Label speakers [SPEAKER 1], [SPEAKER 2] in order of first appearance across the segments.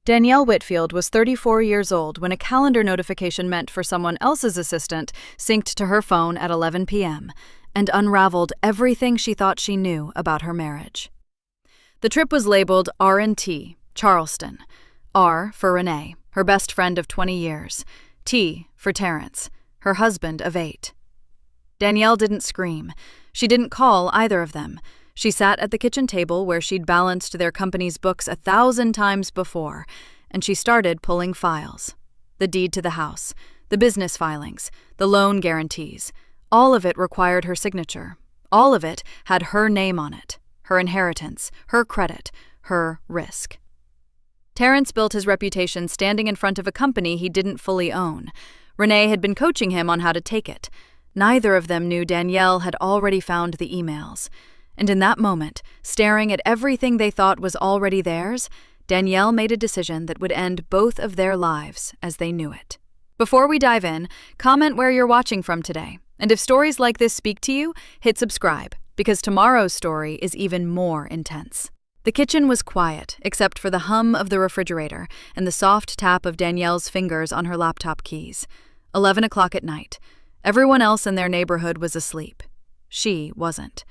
[SPEAKER 1] Danielle Whitfield was 34 years old when a calendar notification meant for someone else's assistant synced to her phone at 11 p.m. and unraveled everything she thought she knew about her marriage. The trip was labeled R&T, Charleston. R for Renee, her best friend of 20 years. T for Terrence, her husband of 8. Danielle didn't scream. She didn't call either of them. She sat at the kitchen table where she'd balanced their company's books 1,000 times before, and she started pulling files. The deed to the house, the business filings, the loan guarantees. All of it required her signature. All of it had her name on it, her inheritance, her credit, her risk. Terrence built his reputation standing in front of a company he didn't fully own. Renee had been coaching him on how to take it. Neither of them knew Danielle had already found the emails. And in that moment, staring at everything they thought was already theirs, Danielle made a decision that would end both of their lives as they knew it. Before we dive in, comment where you're watching from today. And if stories like this speak to you, hit subscribe, because tomorrow's story is even more intense. The kitchen was quiet, except for the hum of the refrigerator and the soft tap of Danielle's fingers on her laptop keys. 11 o'clock at night. Everyone else in their neighborhood was asleep. She wasn't.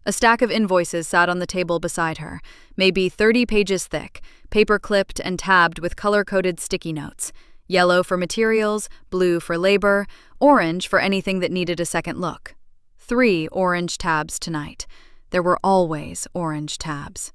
[SPEAKER 1] A stack of invoices sat on the table beside her, maybe 30 pages thick, paper-clipped and tabbed with color-coded sticky notes. Yellow for materials, blue for labor, orange for anything that needed a second look. 3 orange tabs tonight. There were always orange tabs.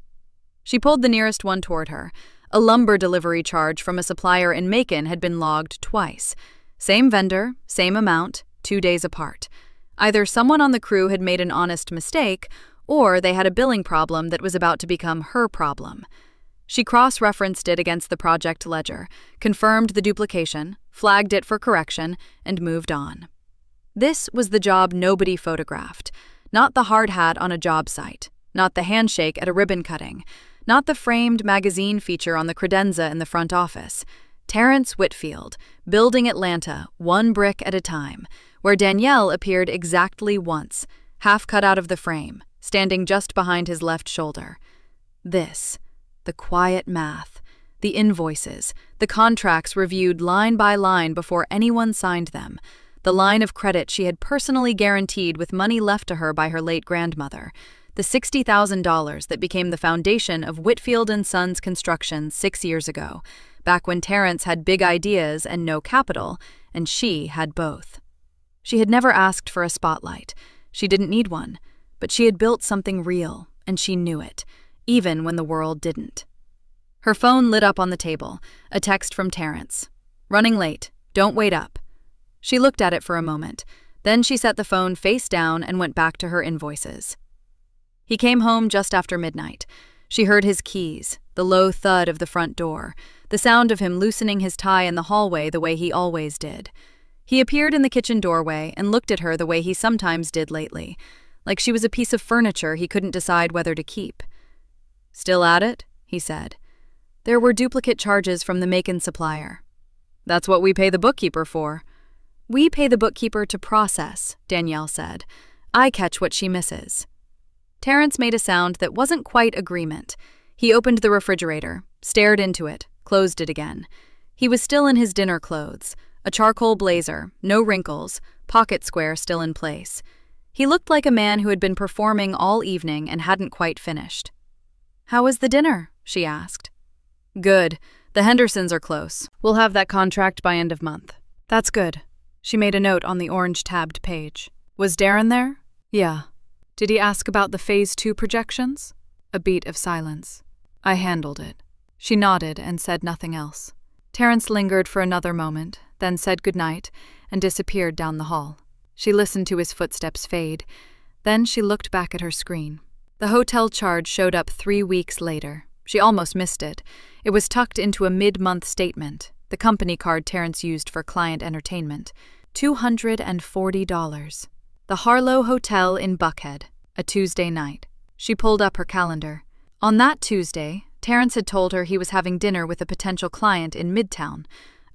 [SPEAKER 1] She pulled the nearest one toward her. A lumber delivery charge from a supplier in Macon had been logged twice. Same vendor, same amount, 2 days apart. Either someone on the crew had made an honest mistake, or they had a billing problem that was about to become her problem. She cross-referenced it against the project ledger, confirmed the duplication, flagged it for correction, and moved on. This was the job nobody photographed. Not the hard hat on a job site, not the handshake at a ribbon cutting, not the framed magazine feature on the credenza in the front office. Terrence Whitfield, building Atlanta one brick at a time, where Danielle appeared exactly once, half cut out of the frame, standing just behind his left shoulder. This, the quiet math, the invoices, the contracts reviewed line by line before anyone signed them, the line of credit she had personally guaranteed with money left to her by her late grandmother, the $60,000 that became the foundation of Whitfield & Sons Construction 6 years ago, back when Terrence had big ideas and no capital, and she had both. She had never asked for a spotlight. She didn't need one, but she had built something real, and she knew it, even when the world didn't. Her phone lit up on the table, a text from Terrence. "Running late. Don't wait up." She looked at it for a moment. Then she set the phone face down and went back to her invoices. He came home just after midnight. She heard his keys, the low thud of the front door, the sound of him loosening his tie in the hallway the way he always did. He appeared in the kitchen doorway and looked at her the way he sometimes did lately, like she was a piece of furniture he couldn't decide whether to keep. "Still at it?" he said. There were duplicate charges from the Macon supplier. "That's what we pay the bookkeeper for." "We pay the bookkeeper to process," Danielle said. "I catch what she misses." Terrence made a sound that wasn't quite agreement. He opened the refrigerator, stared into it, closed it again. He was still in his dinner clothes, a charcoal blazer, no wrinkles, pocket square still in place. He looked like a man who had been performing all evening and hadn't quite finished. "How was the dinner?" she asked. "Good. The Hendersons are close. We'll have that contract by end of month." "That's good." She made a note on the orange-tabbed page. "Was Darren there?" "Yeah." "Did he ask about the Phase 2 projections?" A beat of silence. "I handled it." She nodded and said nothing else. Terrence lingered for another moment, then said goodnight and disappeared down the hall. She listened to his footsteps fade. Then she looked back at her screen. The hotel charge showed up 3 weeks later. She almost missed it. It was tucked into a mid-month statement, the company card Terrence used for client entertainment. $240. The Harlow Hotel in Buckhead, a Tuesday night. She pulled up her calendar. On that Tuesday, Terrence had told her he was having dinner with a potential client in Midtown,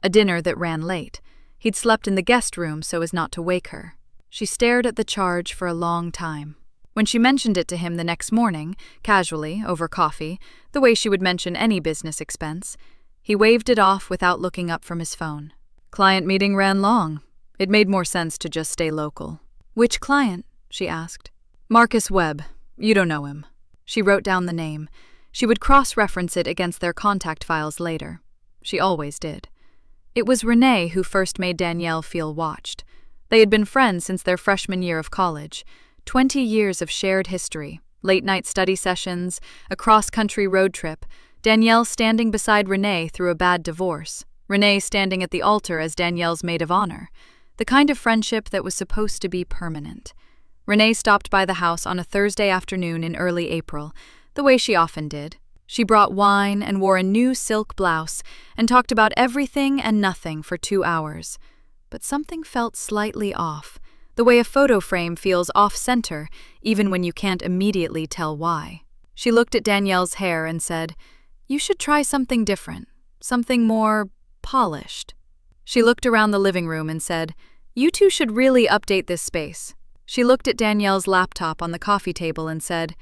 [SPEAKER 1] a dinner that ran late. He'd slept in the guest room so as not to wake her. She stared at the charge for a long time. When she mentioned it to him the next morning, casually, over coffee, the way she would mention any business expense, He waved it off without looking up from his phone. Client meeting ran long. It made more sense to just stay local. Which client? She asked. Marcus Webb. You don't know him. She wrote down the name. She would cross-reference it against their contact files later. She always did. It was Renee who first made Danielle feel watched. They had been friends since their freshman year of college. 20 years of shared history, late-night study sessions, a cross-country road trip, Danielle standing beside Renee through a bad divorce, Renee standing at the altar as Danielle's maid of honor, the kind of friendship that was supposed to be permanent. Renee stopped by the house on a Thursday afternoon in early April, the way she often did. She brought wine and wore a new silk blouse and talked about everything and nothing for 2 hours. But something felt slightly off, the way a photo frame feels off-center, even when you can't immediately tell why. She looked at Danielle's hair and said, "You should try something different, something more polished." She looked around the living room and said, "You two should really update this space." She looked at Danielle's laptop on the coffee table and said,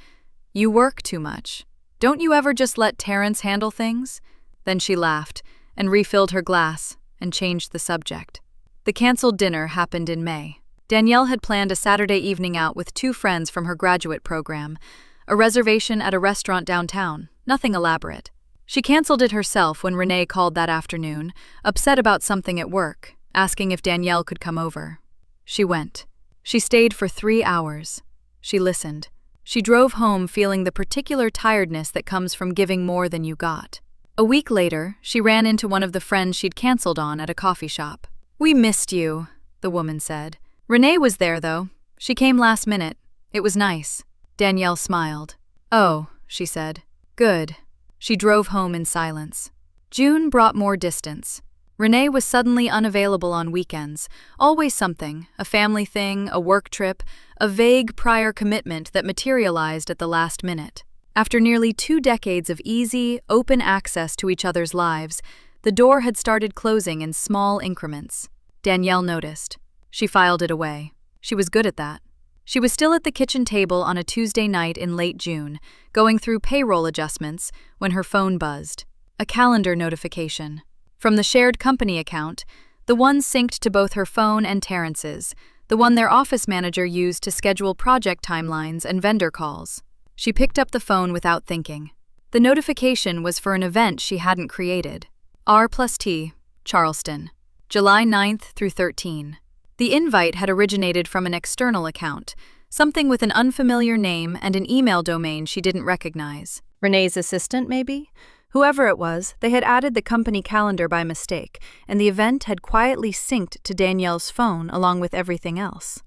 [SPEAKER 1] "You work too much. Don't you ever just let Terrence handle things?" Then she laughed and refilled her glass and changed the subject. The canceled dinner happened in May. Danielle had planned a Saturday evening out with 2 friends from her graduate program, a reservation at a restaurant downtown, nothing elaborate. She canceled it herself when Renee called that afternoon, upset about something at work, asking if Danielle could come over. She went. She stayed for 3 hours. She listened. She drove home feeling the particular tiredness that comes from giving more than you got. A week later, she ran into one of the friends she'd canceled on at a coffee shop. "We missed you," the woman said. "Renee was there, though. She came last minute. It was nice." Danielle smiled. "Oh," she said. "Good." She drove home in silence. June brought more distance. Renee was suddenly unavailable on weekends, always something, a family thing, a work trip, a vague prior commitment that materialized at the last minute. After nearly 2 decades of easy, open access to each other's lives, the door had started closing in small increments. Danielle noticed. She filed it away. She was good at that. She was still at the kitchen table on a Tuesday night in late June, going through payroll adjustments, when her phone buzzed. A calendar notification. From the shared company account, the one synced to both her phone and Terrence's, the one their office manager used to schedule project timelines and vendor calls. She picked up the phone without thinking. The notification was for an event she hadn't created. R+T, Charleston, July 9th through 13. The invite had originated from an external account, something with an unfamiliar name and an email domain she didn't recognize. Renee's assistant, maybe? Whoever it was, they had added the company calendar by mistake, and the event had quietly synced to Danielle's phone along with everything else.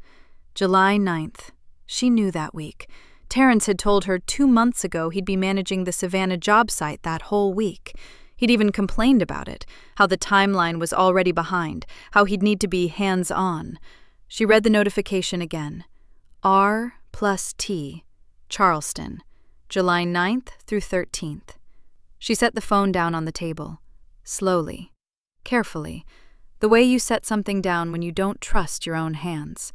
[SPEAKER 1] July 9th. She knew that week. Terrence had told her 2 months ago he'd be managing the Savannah job site that whole week. He'd even complained about it, how the timeline was already behind, how he'd need to be hands-on. She read the notification again. R+T, Charleston, July 9th through 13th. She set the phone down on the table, slowly, carefully, the way you set something down when you don't trust your own hands.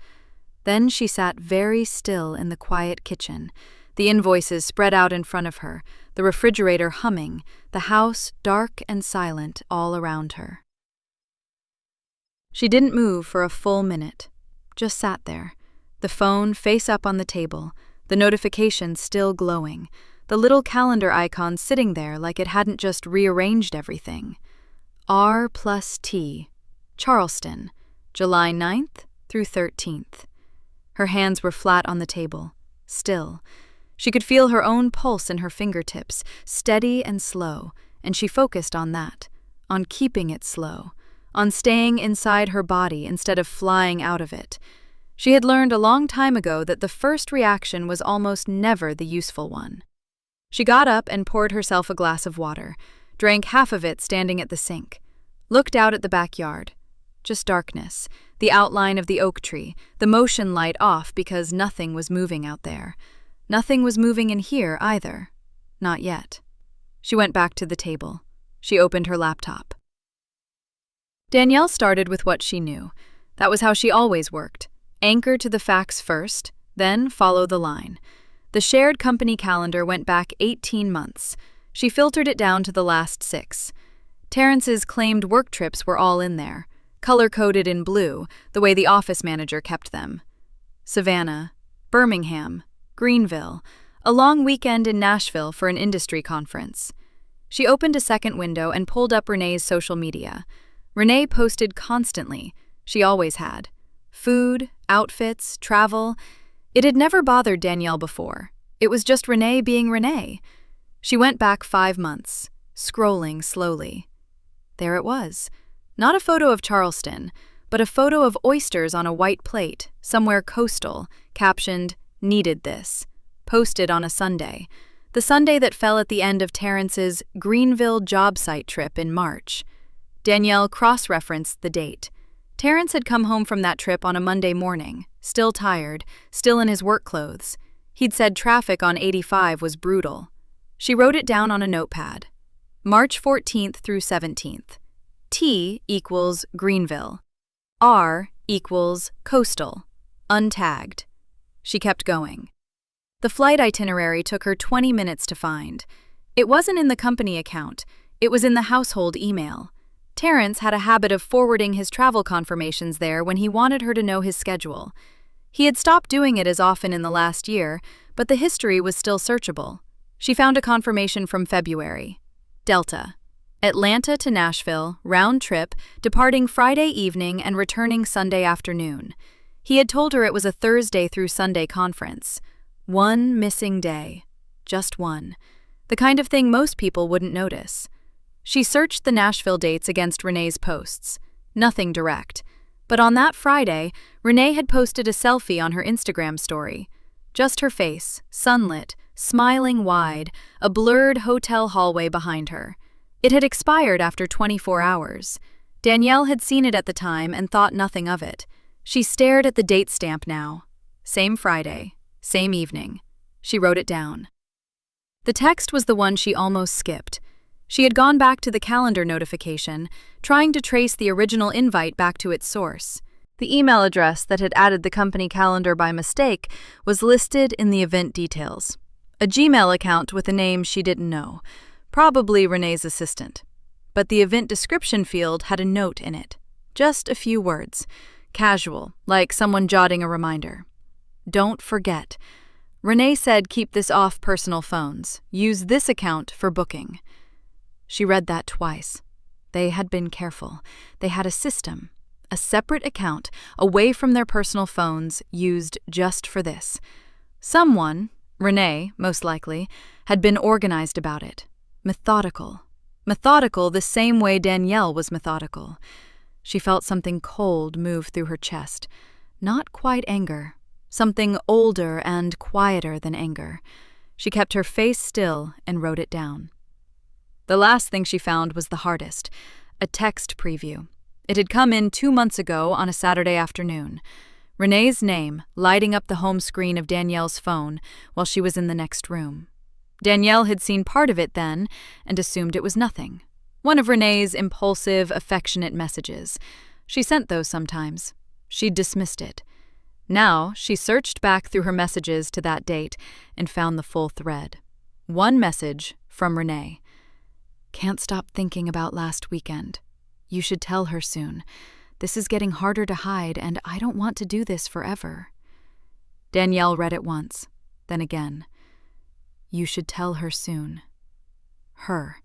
[SPEAKER 1] Then she sat very still in the quiet kitchen, the invoices spread out in front of her, the refrigerator humming, the house dark and silent all around her. She didn't move for a full minute, just sat there, the phone face up on the table, the notification still glowing, the little calendar icon sitting there like it hadn't just rearranged everything. R+T, Charleston, July 9th through 13th. Her hands were flat on the table, still. She could feel her own pulse in her fingertips, steady and slow, and she focused on that, on keeping it slow, on staying inside her body instead of flying out of it. She had learned a long time ago that the first reaction was almost never the useful one. She got up and poured herself a glass of water, drank half of it standing at the sink, looked out at the backyard. Just darkness, the outline of the oak tree, the motion light off because nothing was moving out there. Nothing was moving in here either. Not yet. She went back to the table. She opened her laptop. Danielle started with what she knew. That was how she always worked. Anchor to the facts first, then follow the line. The shared company calendar went back 18 months. She filtered it down to the last 6. Terrence's claimed work trips were all in there, color-coded in blue, the way the office manager kept them. Savannah, Birmingham, Greenville, a long weekend in Nashville for an industry conference. She opened a second window and pulled up Renee's social media. Renee posted constantly. She always had. Food, outfits, travel. It had never bothered Danielle before. It was just Renee being Renee. She went back 5 months, scrolling slowly. There it was. Not a photo of Charleston, but a photo of oysters on a white plate, somewhere coastal, captioned, "Needed this." Posted on a Sunday. The Sunday that fell at the end of Terrence's Greenville job site trip in March. Danielle cross-referenced the date. Terrence had come home from that trip on a Monday morning, still tired, still in his work clothes. He'd said traffic on 85 was brutal. She wrote it down on a notepad. March 14th through 17th. T equals Greenville. R equals coastal. Untagged. She kept going. The flight itinerary took her 20 minutes to find. It wasn't in the company account. It was in the household email. Terrence had a habit of forwarding his travel confirmations there when he wanted her to know his schedule. He had stopped doing it as often in the last year, but the history was still searchable. She found a confirmation from February. Delta. Atlanta to Nashville, round trip, departing Friday evening and returning Sunday afternoon. He had told her it was a Thursday through Sunday conference. One missing day. Just one. The kind of thing most people wouldn't notice. She searched the Nashville dates against Renee's posts. Nothing direct. But on that Friday, Renee had posted a selfie on her Instagram story. Just her face, sunlit, smiling wide, a blurred hotel hallway behind her. It had expired after 24 hours. Danielle had seen it at the time and thought nothing of it. She stared at the date stamp now. Same Friday, same evening. She wrote it down. The text was the one she almost skipped. She had gone back to the calendar notification, trying to trace the original invite back to its source. The email address that had added the company calendar by mistake was listed in the event details. A Gmail account with a name she didn't know, probably Renee's assistant. But the event description field had a note in it. Just a few words. Casual, like someone jotting a reminder. Don't forget. Renee said keep this off personal phones. Use this account for booking. She read that twice. They had been careful. They had a system, a separate account, away from their personal phones, used just for this. Someone, Renee, most likely, had been organized about it. Methodical. Methodical the same way Danielle was methodical. She felt something cold move through her chest. Not quite anger. Something older and quieter than anger. She kept her face still and wrote it down. The last thing she found was the hardest, a text preview. It had come in 2 months ago on a Saturday afternoon. Renee's name lighting up the home screen of Danielle's phone while she was in the next room. Danielle had seen part of it then and assumed it was nothing. One of Renee's impulsive, affectionate messages. She sent those sometimes. She'd dismissed it. Now she searched back through her messages to that date and found the full thread. One message from Renee. Can't stop thinking about last weekend. You should tell her soon. This is getting harder to hide, and I don't want to do this forever. Danielle read it once, then again. You should tell her soon. Her.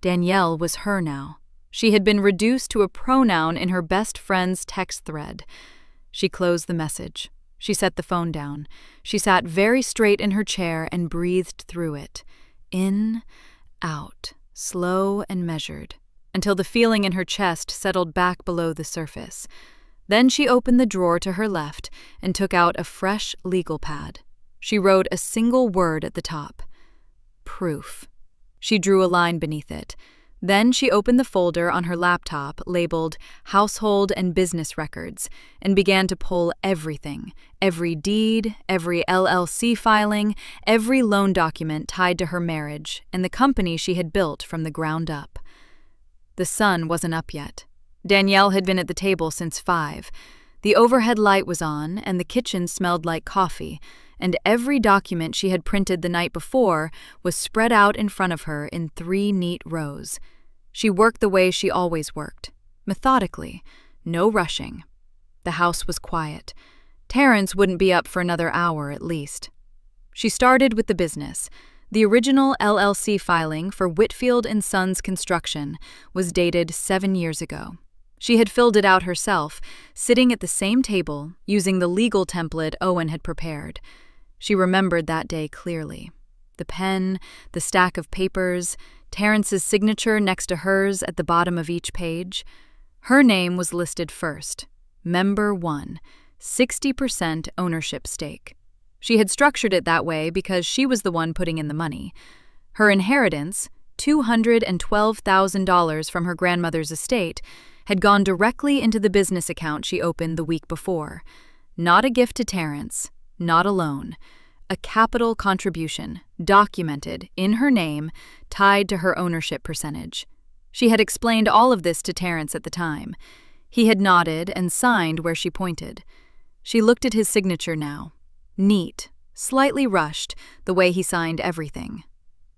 [SPEAKER 1] Danielle was her now. She had been reduced to a pronoun in her best friend's text thread. She closed the message. She set the phone down. She sat very straight in her chair and breathed through it. In, out. Slow and measured, until the feeling in her chest settled back below the surface. Then she opened the drawer to her left and took out a fresh legal pad. She wrote a single word at the top. Proof. She drew a line beneath it. Then she opened the folder on her laptop labeled Household and Business Records and began to pull everything, every deed, every LLC filing, every loan document tied to her marriage and the company she had built from the ground up. The sun wasn't up yet. Danielle had been at the table since 5. The overhead light was on and the kitchen smelled like coffee, and every document she had printed the night before was spread out in front of her in 3 neat rows. She worked the way she always worked, methodically, no rushing. The house was quiet. Terrence wouldn't be up for another hour at least. She started with the business. The original LLC filing for Whitfield & Sons Construction was dated 7 years ago. She had filled it out herself, sitting at the same table, using the legal template Owen had prepared. She remembered that day clearly. The pen, the stack of papers, Terrence's signature next to hers at the bottom of each page. Her name was listed first. Member 1, 60% ownership stake. She had structured it that way because she was the one putting in the money. Her inheritance, $212,000 from her grandmother's estate, had gone directly into the business account she opened the week before. Not a gift to Terrence, not a loan. A capital contribution, documented, in her name, tied to her ownership percentage. She had explained all of this to Terrence at the time. He had nodded and signed where she pointed. She looked at his signature now. Neat, slightly rushed, the way he signed everything.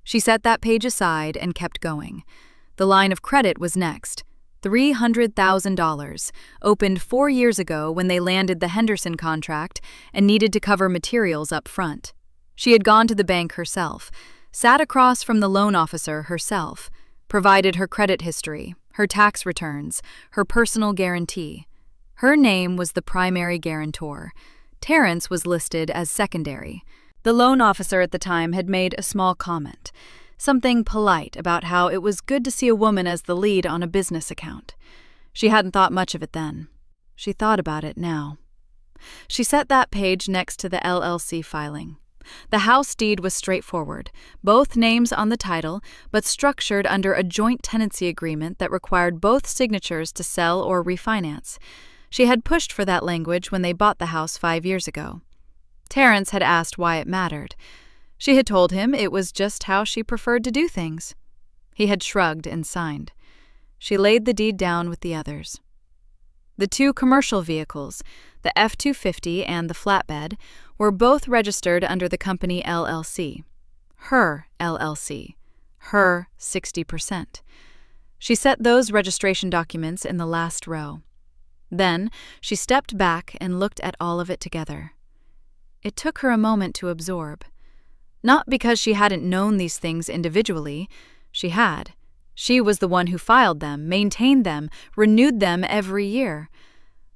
[SPEAKER 1] She set that page aside and kept going. The line of credit was next. $300,000, opened 4 years ago when they landed the Henderson contract and needed to cover materials up front. She had gone to the bank herself, sat across from the loan officer herself, provided her credit history, her tax returns, her personal guarantee. Her name was the primary guarantor. Terrence was listed as secondary. The loan officer at the time had made a small comment. Something polite about how it was good to see a woman as the lead on a business account. She hadn't thought much of it then. She thought about it now. She set that page next to the LLC filing. The house deed was straightforward, both names on the title, but structured under a joint tenancy agreement that required both signatures to sell or refinance. She had pushed for that language when they bought the house 5 years ago. Terrence had asked why it mattered. She had told him it was just how she preferred to do things. He had shrugged and signed. She laid the deed down with the others. The 2 commercial vehicles, the F-250 and the flatbed, were both registered under the company LLC. Her LLC. Her 60%. She set those registration documents in the last row. Then she stepped back and looked at all of it together. It took her a moment to absorb. Not because she hadn't known these things individually. She had. She was the one who filed them, maintained them, renewed them every year.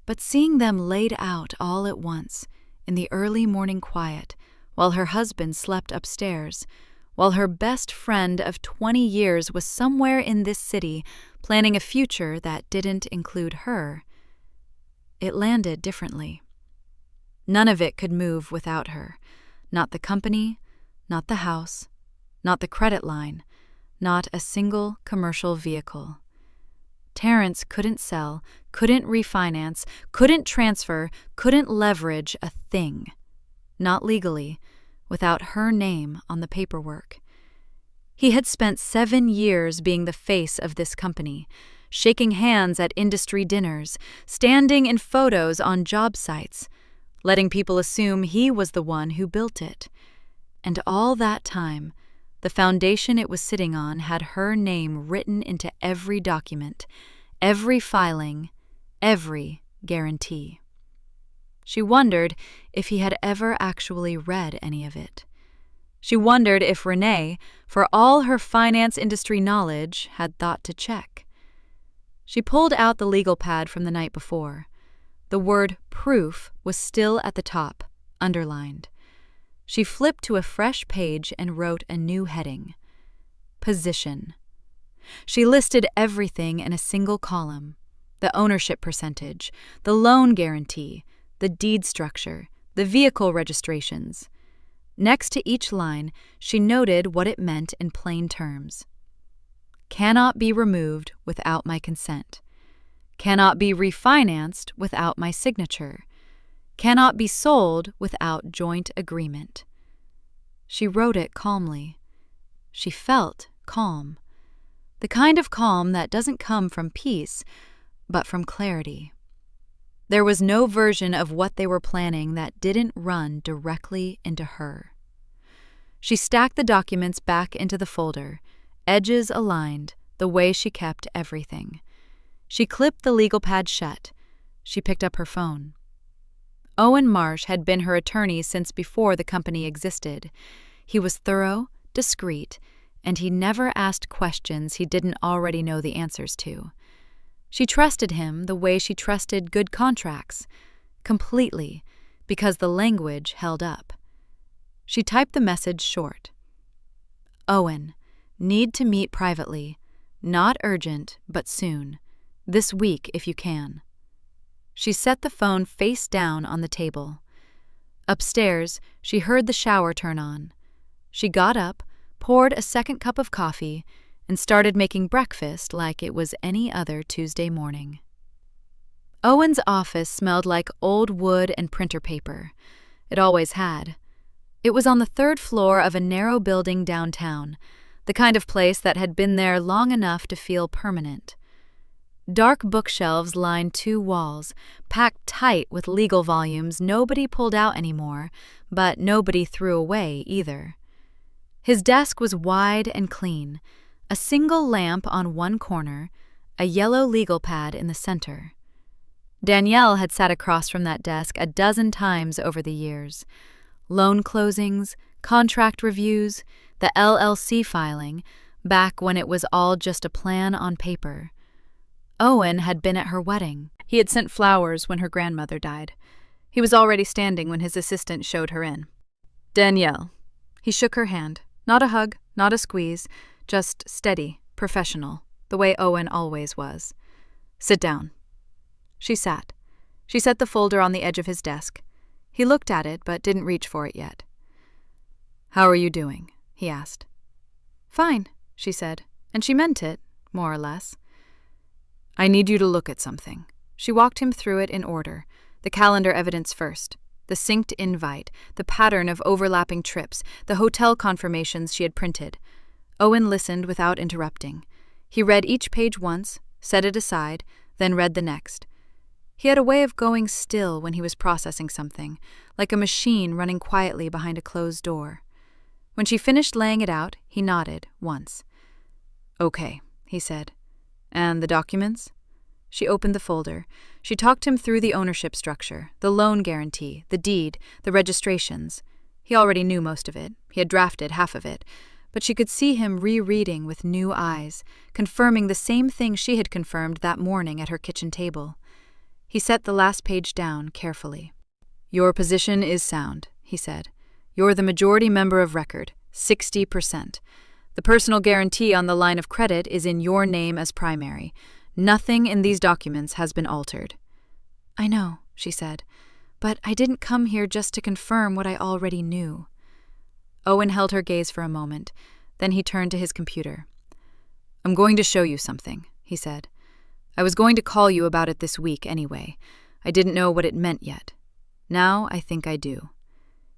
[SPEAKER 1] But seeing them laid out all at once, in the early morning quiet, while her husband slept upstairs, while her best friend of 20 years was somewhere in this city planning a future that didn't include her, it landed differently. None of it could move without her. Not the company, not the house, not the credit line, not a single commercial vehicle. Terrence couldn't sell, couldn't refinance, couldn't transfer, couldn't leverage a thing. Not legally, without her name on the paperwork. He had spent 7 years being the face of this company, shaking hands at industry dinners, standing in photos on job sites, letting people assume he was the one who built it. And all that time, the foundation it was sitting on had her name written into every document, every filing, every guarantee. She wondered if he had ever actually read any of it. She wondered if Renee, for all her finance industry knowledge, had thought to check. She pulled out the legal pad from the night before. The word proof was still at the top, underlined. She flipped to a fresh page and wrote a new heading. Position. She listed everything in a single column. The ownership percentage, the loan guarantee, the deed structure, the vehicle registrations. Next to each line, she noted what it meant in plain terms. Cannot be removed without my consent. Cannot be refinanced without my signature. Cannot be sold without joint agreement. She wrote it calmly. She felt calm. The kind of calm that doesn't come from peace, but from clarity. There was no version of what they were planning that didn't run directly into her. She stacked the documents back into the folder, edges aligned, the way she kept everything. She clipped the legal pad shut. She picked up her phone. Owen Marsh had been her attorney since before the company existed. He was thorough, discreet, and he never asked questions he didn't already know the answers to. She trusted him the way she trusted good contracts, completely, because the language held up. She typed the message short. Owen, need to meet privately. Not urgent, but soon. This week if you can. She set the phone face down on the table. Upstairs, she heard the shower turn on. She got up, poured a second cup of coffee, and started making breakfast like it was any other Tuesday morning. Owen's office smelled like old wood and printer paper. It always had. It was on the third floor of a narrow building downtown, the kind of place that had been there long enough to feel permanent. Dark bookshelves lined two walls, packed tight with legal volumes nobody pulled out anymore, but nobody threw away either. His desk was wide and clean, a single lamp on one corner, a yellow legal pad in the center. Danielle had sat across from that desk a dozen times over the years. Loan closings, contract reviews, the LLC filing, back when it was all just a plan on paper. Owen had been at her wedding. He had sent flowers when her grandmother died. He was already standing when his assistant showed her in. Danielle. He shook her hand. Not a hug, not a squeeze, just steady, professional, the way Owen always was. Sit down. She sat. She set the folder on the edge of his desk. He looked at it, but didn't reach for it yet. How are you doing? He asked. Fine, she said, and she meant it, more or less. I need you to look at something. She walked him through it in order, the calendar evidence first, the synced invite, the pattern of overlapping trips, the hotel confirmations she had printed. Owen listened without interrupting. He read each page once, set it aside, then read the next. He had a way of going still when he was processing something, like a machine running quietly behind a closed door. When she finished laying it out, he nodded once. Okay, he said. And the documents? She opened the folder. She talked him through the ownership structure, the loan guarantee, the deed, the registrations. He already knew most of it. He had drafted half of it. But she could see him rereading with new eyes, confirming the same thing she had confirmed that morning at her kitchen table. He set the last page down carefully. Your position is sound, he said. You're the majority member of record, 60%. The personal guarantee on the line of credit is in your name as primary. Nothing in these documents has been altered. I know, she said, but I didn't come here just to confirm what I already knew. Owen held her gaze for a moment. Then he turned to his computer. I'm going to show you something, he said. I was going to call you about it this week anyway. I didn't know what it meant yet. Now I think I do.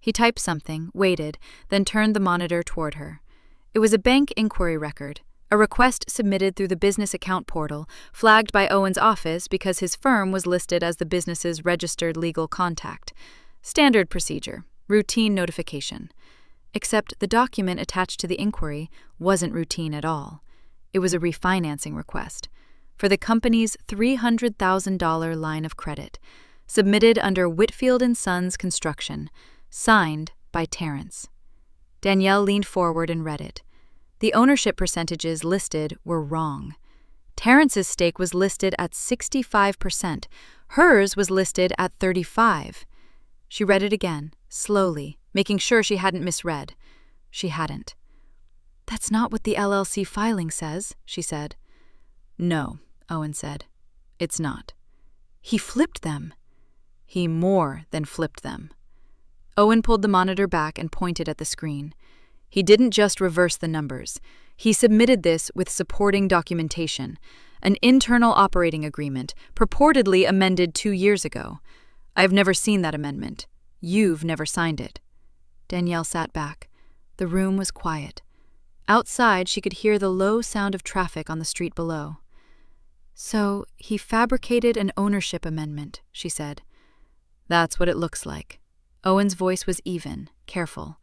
[SPEAKER 1] He typed something, waited, then turned the monitor toward her. It was a bank inquiry record, a request submitted through the business account portal, flagged by Owen's office because his firm was listed as the business's registered legal contact. Standard procedure, routine notification. Except the document attached to the inquiry wasn't routine at all. It was a refinancing request for the company's $300,000 line of credit, submitted under Whitfield & Sons Construction, signed by Terrence. Danielle leaned forward and read it. The ownership percentages listed were wrong. Terrence's stake was listed at 65%. Hers was listed at 35%. She read it again, slowly, making sure she hadn't misread. She hadn't. That's not what the LLC filing says, she said. No, Owen said. It's not. He flipped them. He more than flipped them. Owen pulled the monitor back and pointed at the screen. He didn't just reverse the numbers. He submitted this with supporting documentation, an internal operating agreement, purportedly amended 2 years ago. I've never seen that amendment. You've never signed it. Danielle sat back. The room was quiet. Outside, she could hear the low sound of traffic on the street below. So, he fabricated an ownership amendment, she said. That's what it looks like. Owen's voice was even, careful.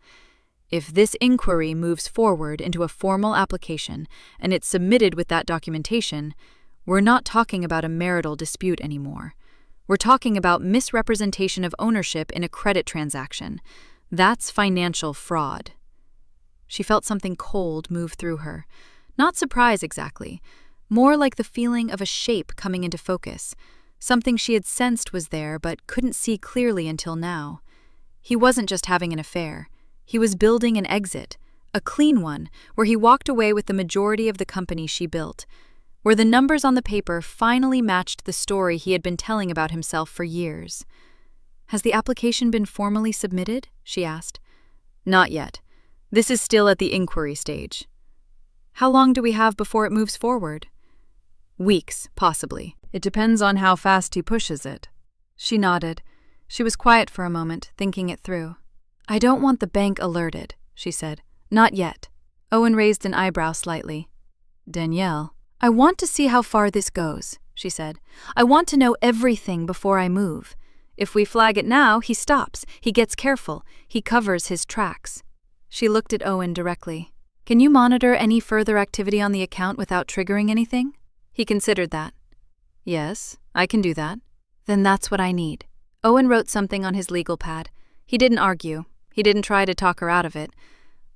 [SPEAKER 1] If this inquiry moves forward into a formal application and it's submitted with that documentation, we're not talking about a marital dispute anymore. We're talking about misrepresentation of ownership in a credit transaction. That's financial fraud. She felt something cold move through her. Not surprise exactly, more like the feeling of a shape coming into focus, something she had sensed was there but couldn't see clearly until now. He wasn't just having an affair. He was building an exit, a clean one, where he walked away with the majority of the company she built, where the numbers on the paper finally matched the story he had been telling about himself for years. "Has the application been formally submitted?" she asked. "Not yet. This is still at the inquiry stage." "How long do we have before it moves forward?" "Weeks, possibly. It depends on how fast he pushes it." She nodded. She was quiet for a moment, thinking it through. "I don't want the bank alerted," she said. "Not yet." Owen raised an eyebrow slightly. "Danielle, I want to see how far this goes," she said. "I want to know everything before I move. If we flag it now, he stops, he gets careful, he covers his tracks." She looked at Owen directly. "Can you monitor any further activity on the account without triggering anything?" He considered that. "Yes, I can do that." "Then that's what I need." Owen wrote something on his legal pad. He didn't argue. He didn't try to talk her out of it.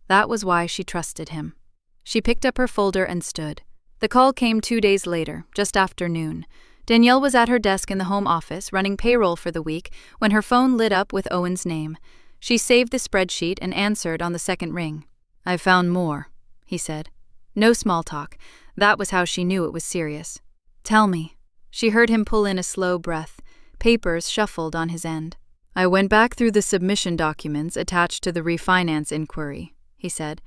[SPEAKER 1] That was why she trusted him. She picked up her folder and stood. The call came 2 days later, just after noon. Danielle was at her desk in the home office, running payroll for the week, when her phone lit up with Owen's name. She saved the spreadsheet and answered on the second ring. "I found more," he said. No small talk. That was how she knew it was serious. "Tell me." She heard him pull in a slow breath. Papers shuffled on his end. "I went back through the submission documents attached to the refinance inquiry," he said.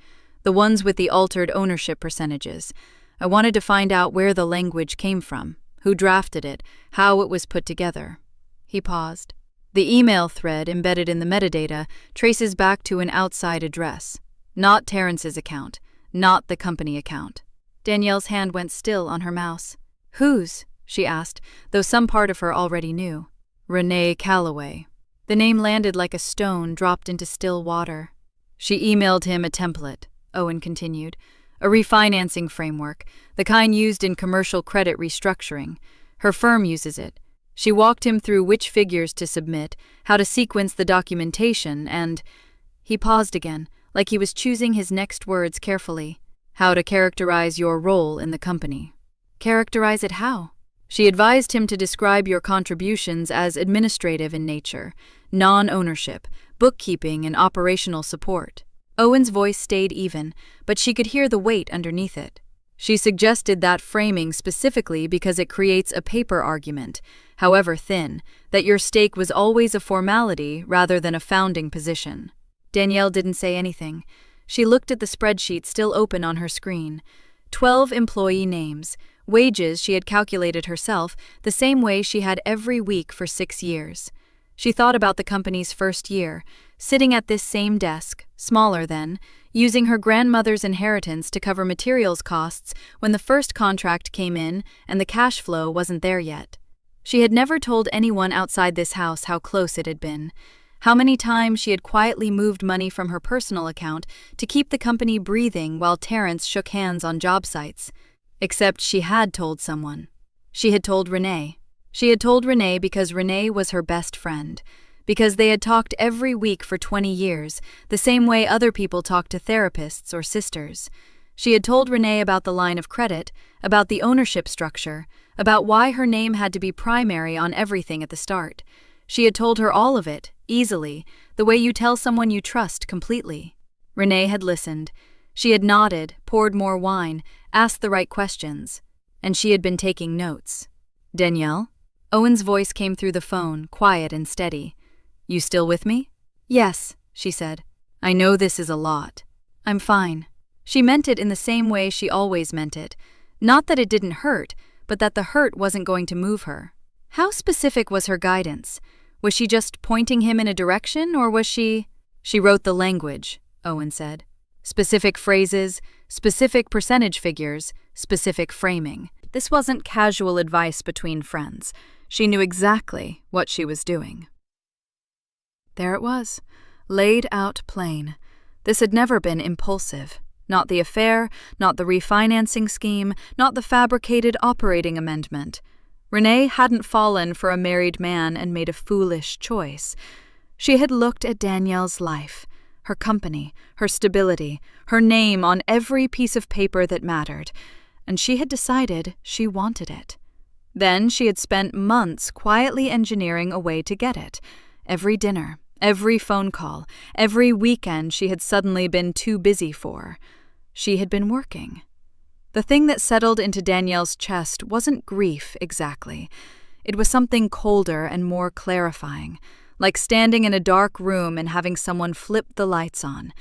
[SPEAKER 1] "The ones with the altered ownership percentages. I wanted to find out where the language came from, who drafted it, how it was put together." He paused. "The email thread embedded in the metadata traces back to an outside address. Not Terrence's account, not the company account." Danielle's hand went still on her mouse. "Whose?" she asked, though some part of her already knew. "Renee Calloway." The name landed like a stone dropped into still water. "She emailed him a template," Owen continued. "A refinancing framework, the kind used in commercial credit restructuring. Her firm uses it. She walked him through which figures to submit, how to sequence the documentation, and—" He paused again, like he was choosing his next words carefully. "How to characterize your role in the company." "Characterize it how?" "She advised him to describe your contributions as administrative in nature, non-ownership, bookkeeping, and operational support." Owen's voice stayed even, but she could hear the weight underneath it. "She suggested that framing specifically because it creates a paper argument, however thin, that your stake was always a formality rather than a founding position." Danielle didn't say anything. She looked at the spreadsheet still open on her screen. 12 employee names, wages she had calculated herself the same way she had every week for 6 years. She thought about the company's first year, sitting at this same desk, smaller then, using her grandmother's inheritance to cover materials costs when the first contract came in and the cash flow wasn't there yet. She had never told anyone outside this house how close it had been, how many times she had quietly moved money from her personal account to keep the company breathing while Terrence shook hands on job sites. Except she had told someone. She had told Renee. She had told Renee because Renee was her best friend, because they had talked every week for 20 years, the same way other people talk to therapists or sisters. She had told Renee about the line of credit, about the ownership structure, about why her name had to be primary on everything at the start. She had told her all of it, easily, the way you tell someone you trust completely. Renee had listened. She had nodded, poured more wine, asked the right questions, and she had been taking notes. "Danielle?" Owen's voice came through the phone, quiet and steady. "You still with me?" "Yes," she said. "I know this is a lot." "I'm fine." She meant it in the same way she always meant it. Not that it didn't hurt, but that the hurt wasn't going to move her. How specific was her guidance? Was she just pointing him in a direction, or was she— "She wrote the language," Owen said. "Specific phrases, specific percentage figures, specific framing." This wasn't casual advice between friends. She knew exactly what she was doing. There it was, laid out plain. This had never been impulsive. Not the affair, not the refinancing scheme, not the fabricated operating amendment. Renee hadn't fallen for a married man and made a foolish choice. She had looked at Danielle's life, her company, her stability, her name on every piece of paper that mattered, and she had decided she wanted it. Then she had spent months quietly engineering a way to get it. Every dinner, every phone call, every weekend she had suddenly been too busy for. She had been working. The thing that settled into Danielle's chest wasn't grief exactly. It was something colder and more clarifying, like standing in a dark room and having someone flip the lights on.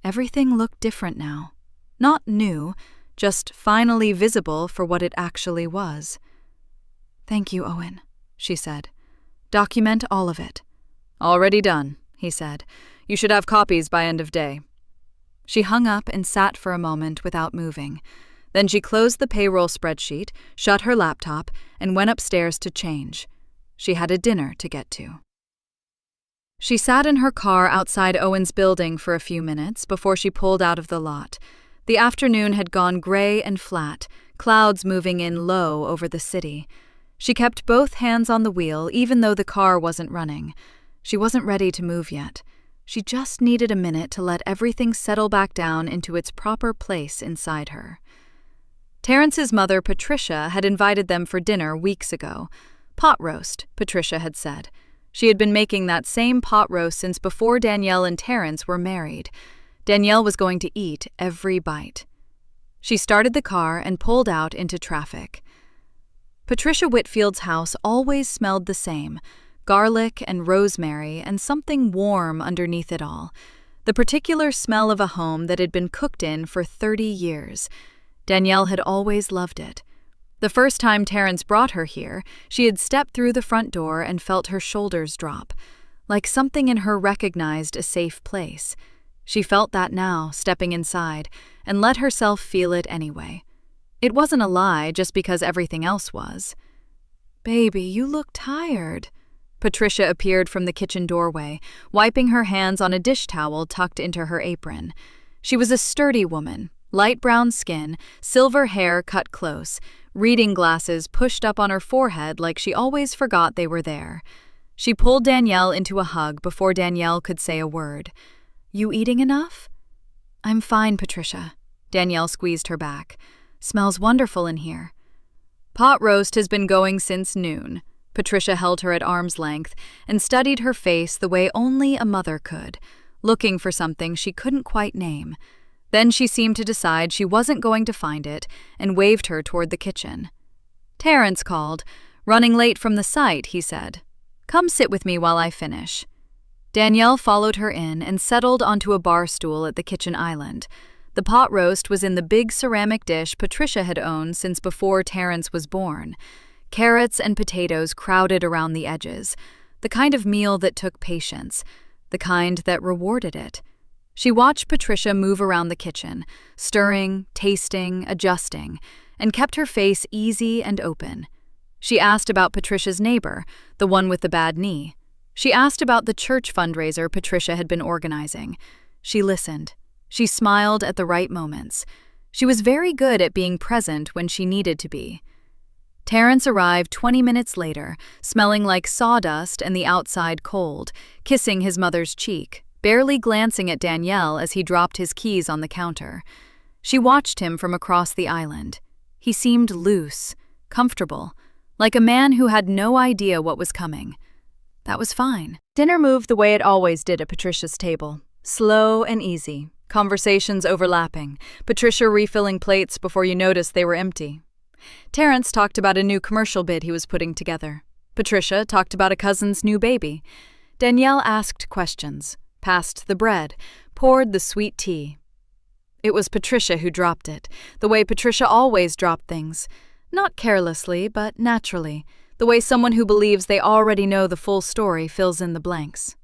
[SPEAKER 1] Everything looked different now. Not new, just finally visible for what it actually was. "Thank you, Owen," she said. "Document all of it." "Already done," he said. "You should have copies by end of day." She hung up and sat for a moment without moving. Then she closed the payroll spreadsheet, shut her laptop, and went upstairs to change. She had a dinner to get to. She sat in her car outside Owen's building for a few minutes before she pulled out of the lot. The afternoon had gone gray and flat, clouds moving in low over the city. She kept both hands on the wheel even though the car wasn't running. She wasn't ready to move yet. She just needed a minute to let everything settle back down into its proper place inside her. Terrence's mother, Patricia, had invited them for dinner weeks ago. Pot roast, Patricia had said. She had been making that same pot roast since before Danielle and Terrence were married. Danielle was going to eat every bite. She started the car and pulled out into traffic. Patricia Whitfield's house always smelled the same, garlic and rosemary and something warm underneath it all. The particular smell of a home that had been cooked in for 30 years. Danielle had always loved it. The first time Terrence brought her here, she had stepped through the front door and felt her shoulders drop, like something in her recognized a safe place. She felt that now, stepping inside, and let herself feel it anyway. It wasn't a lie just because everything else was. "Baby, you look tired." Patricia appeared from the kitchen doorway, wiping her hands on a dish towel tucked into her apron. She was a sturdy woman, light brown skin, silver hair cut close, reading glasses pushed up on her forehead like she always forgot they were there. She pulled Danielle into a hug before Danielle could say a word. "You eating enough?" "I'm fine, Patricia." Danielle squeezed her back. "Smells wonderful in here." "Pot roast has been going since noon." Patricia held her at arm's length and studied her face the way only a mother could, looking for something she couldn't quite name. Then she seemed to decide she wasn't going to find it and waved her toward the kitchen. "Terrence called. Running late from the site," he said. "Come sit with me while I finish." Danielle followed her in and settled onto a bar stool at the kitchen island. The pot roast was in the big ceramic dish Patricia had owned since before Terrence was born. Carrots and potatoes crowded around the edges, the kind of meal that took patience, the kind that rewarded it. She watched Patricia move around the kitchen, stirring, tasting, adjusting, and kept her face easy and open. She asked about Patricia's neighbor, the one with the bad knee. She asked about the church fundraiser Patricia had been organizing. She listened. She smiled at the right moments. She was very good at being present when she needed to be. Terrence arrived 20 minutes later, smelling like sawdust and the outside cold, kissing his mother's cheek, barely glancing at Danielle as he dropped his keys on the counter. She watched him from across the island. He seemed loose, comfortable, like a man who had no idea what was coming. That was fine. Dinner moved the way it always did at Patricia's table, slow and easy, conversations overlapping, Patricia refilling plates before you noticed they were empty. Terrence talked about a new commercial bid he was putting together. Patricia talked about a cousin's new baby. Danielle asked questions, passed the bread, poured the sweet tea. It was Patricia who dropped it, the way Patricia always dropped things. Not carelessly, but naturally, the way someone who believes they already know the full story fills in the blanks.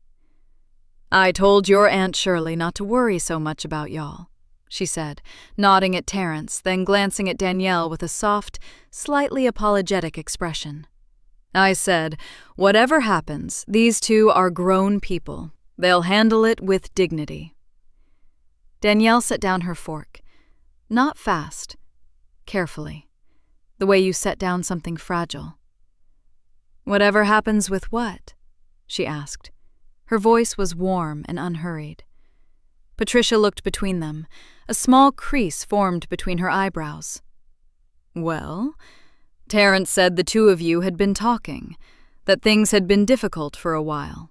[SPEAKER 1] "I told your Aunt Shirley not to worry so much about y'all," she said, nodding at Terrence, then glancing at Danielle with a soft, slightly apologetic expression. "I said, whatever happens, these two are grown people. They'll handle it with dignity." Danielle set down her fork. Not fast. Carefully. The way you set down something fragile. "Whatever happens with what?" she asked. Her voice was warm and unhurried. Patricia looked between them. A small crease formed between her eyebrows. "Well, Terrence said the two of you had been talking, that things had been difficult for a while."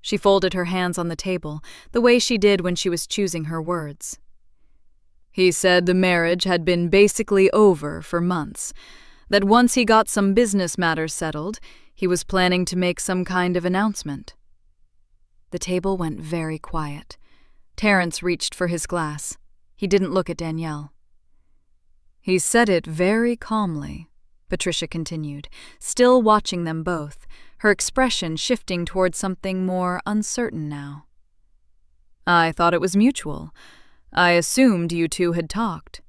[SPEAKER 1] She folded her hands on the table, the way she did when she was choosing her words. "He said the marriage had been basically over for months, that once he got some business matters settled, he was planning to make some kind of announcement." The table went very quiet. Terrence reached for his glass. He didn't look at Danielle. "He said it very calmly," Patricia continued, still watching them both, her expression shifting toward something more uncertain now. "I thought it was mutual. I assumed you two had talked."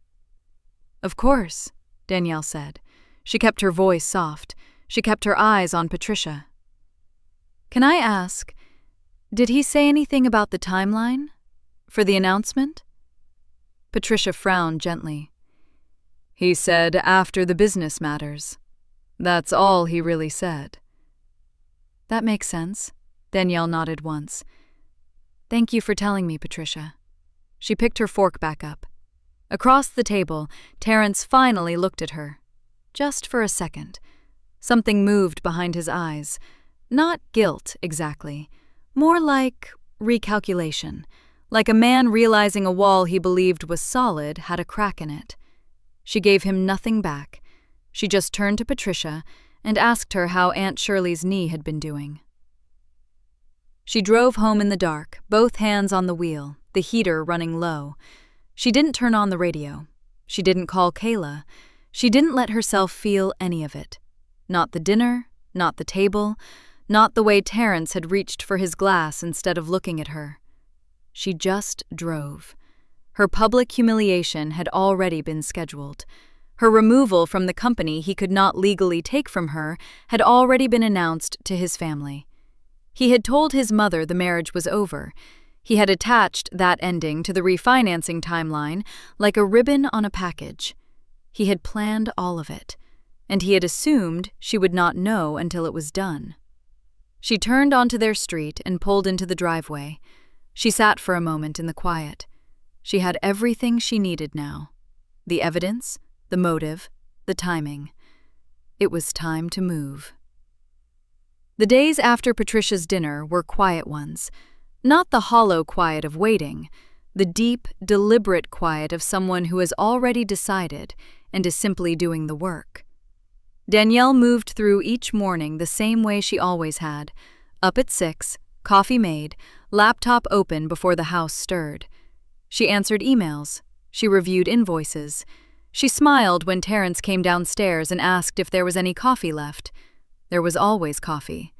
[SPEAKER 1] "Of course," Danielle said. She kept her voice soft. She kept her eyes on Patricia. "Can I ask, did he say anything about the timeline? For the announcement?" Patricia frowned gently. "He said after the business matters. That's all he really said." "That makes sense." Danielle nodded once. "Thank you for telling me, Patricia." She picked her fork back up. Across the table, Terrence finally looked at her. Just for a second. Something moved behind his eyes. Not guilt, exactly. More like recalculation. Like a man realizing a wall he believed was solid had a crack in it. She gave him nothing back. She just turned to Patricia and asked her how Aunt Shirley's knee had been doing. She drove home in the dark, both hands on the wheel, the heater running low. She didn't turn on the radio. She didn't call Kayla. She didn't let herself feel any of it. Not the dinner, not the table, not the way Terrence had reached for his glass instead of looking at her. She just drove. Her public humiliation had already been scheduled. Her removal from the company he could not legally take from her had already been announced to his family. He had told his mother the marriage was over. He had attached that ending to the refinancing timeline like a ribbon on a package. He had planned all of it, and he had assumed she would not know until it was done. She turned onto their street and pulled into the driveway. She sat for a moment in the quiet. She had everything she needed now. The evidence, the motive, the timing. It was time to move. The days after Patricia's dinner were quiet ones. Not the hollow quiet of waiting, the deep, deliberate quiet of someone who has already decided and is simply doing the work. Danielle moved through each morning the same way she always had. Up at 6, coffee made, laptop open before the house stirred. She answered emails. She reviewed invoices. She smiled when Terrence came downstairs and asked if there was any coffee left. There was always coffee.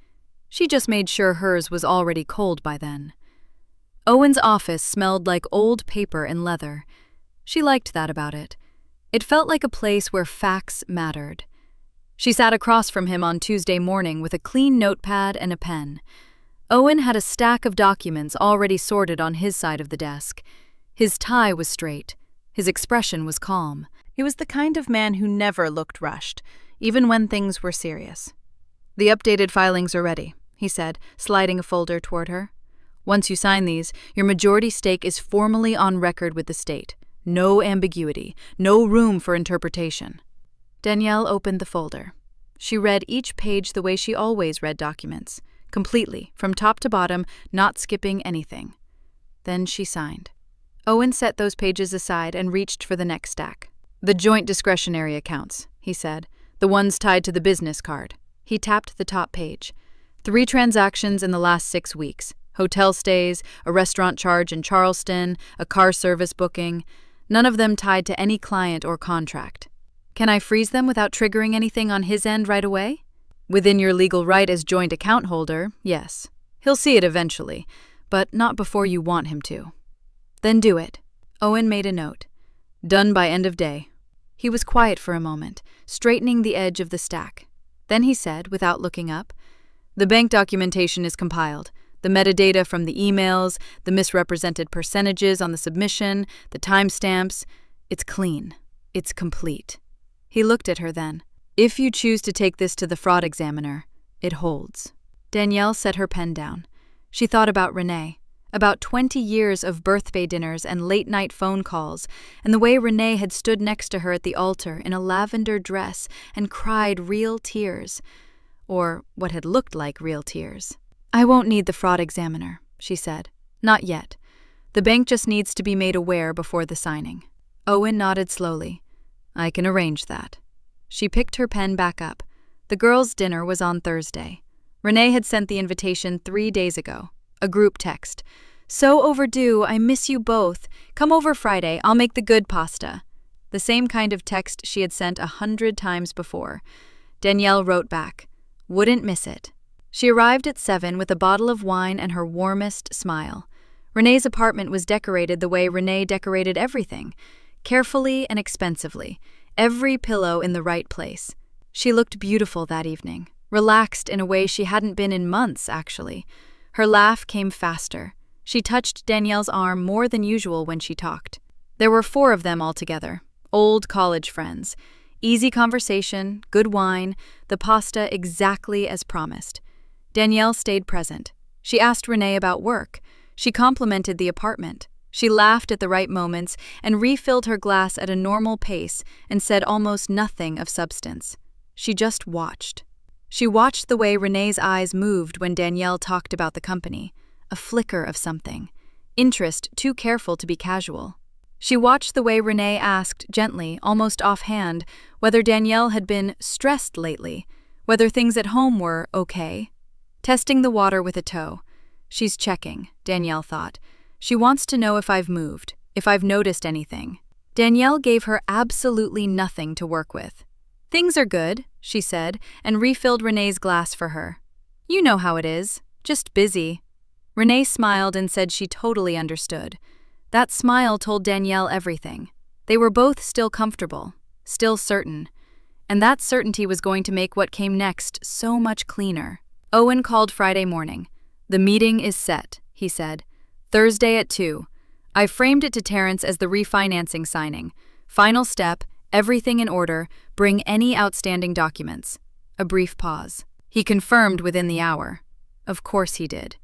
[SPEAKER 1] She just made sure hers was already cold by then. Owen's office smelled like old paper and leather. She liked that about it. It felt like a place where facts mattered. She sat across from him on Tuesday morning with a clean notepad and a pen. Owen had a stack of documents already sorted on his side of the desk. His tie was straight. His expression was calm. He was the kind of man who never looked rushed, even when things were serious. "The updated filings are ready," he said, sliding a folder toward her. "Once you sign these, your majority stake is formally on record with the state. No ambiguity, no room for interpretation." Danielle opened the folder. She read each page the way she always read documents, completely, from top to bottom, not skipping anything. Then she signed. Owen set those pages aside and reached for the next stack. "The joint discretionary accounts," he said, "the ones tied to the business card." He tapped the top page. 3 transactions in the last 6 weeks. Hotel stays, a restaurant charge in Charleston, a car service booking. None of them tied to any client or contract. "Can I freeze them without triggering anything on his end right away?" "Within your legal right as joint account holder, yes. He'll see it eventually, but not before you want him to." "Then do it." Owen made a note. "Done by end of day." He was quiet for a moment, straightening the edge of the stack. Then he said, without looking up, "The bank documentation is compiled. The metadata from the emails, the misrepresented percentages on the submission, the timestamps. It's clean. It's complete. He looked at her then. If you choose to take this to the fraud examiner, it holds. Danielle set her pen down. She thought about Renee, about 20 years of birthday dinners and late-night phone calls, and the way Renee had stood next to her at the altar in a lavender dress and cried real tears. Or what had looked like real tears. I won't need the fraud examiner, she said. Not yet. The bank just needs to be made aware before the signing. Owen nodded slowly. I can arrange that. She picked her pen back up. The girls' dinner was on Thursday. Renee had sent the invitation 3 days ago. A group text. So overdue, I miss you both. Come over Friday, I'll make the good pasta. The same kind of text she had sent 100 times before. Danielle wrote back. Wouldn't miss it. She arrived at 7 with a bottle of wine and her warmest smile. Renee's apartment was decorated the way Renee decorated everything. Carefully and expensively. Every pillow in the right place. She looked beautiful that evening. Relaxed in a way she hadn't been in months, actually. Her laugh came faster. She touched Danielle's arm more than usual when she talked. There were 4 of them altogether. Old college friends. Easy conversation, good wine, the pasta exactly as promised. Danielle stayed present. She asked Renee about work. She complimented the apartment. She laughed at the right moments and refilled her glass at a normal pace and said almost nothing of substance. She just watched. She watched the way Renee's eyes moved when Danielle talked about the company. A flicker of something. Interest too careful to be casual. She watched the way Renee asked, gently, almost offhand, whether Danielle had been stressed lately, whether things at home were okay. Testing the water with a toe. She's checking, Danielle thought. She wants to know if I've moved, if I've noticed anything. Danielle gave her absolutely nothing to work with. Things are good, she said, and refilled Renee's glass for her. You know how it is, just busy. Renee smiled and said she totally understood. That smile told Danielle everything. They were both still comfortable, still certain. And that certainty was going to make what came next so much cleaner. Owen called Friday morning. The meeting is set, he said. Thursday at 2. I framed it to Terrence as the refinancing signing. Final step, everything in order, bring any outstanding documents. A brief pause. He confirmed within the hour. Of course he did.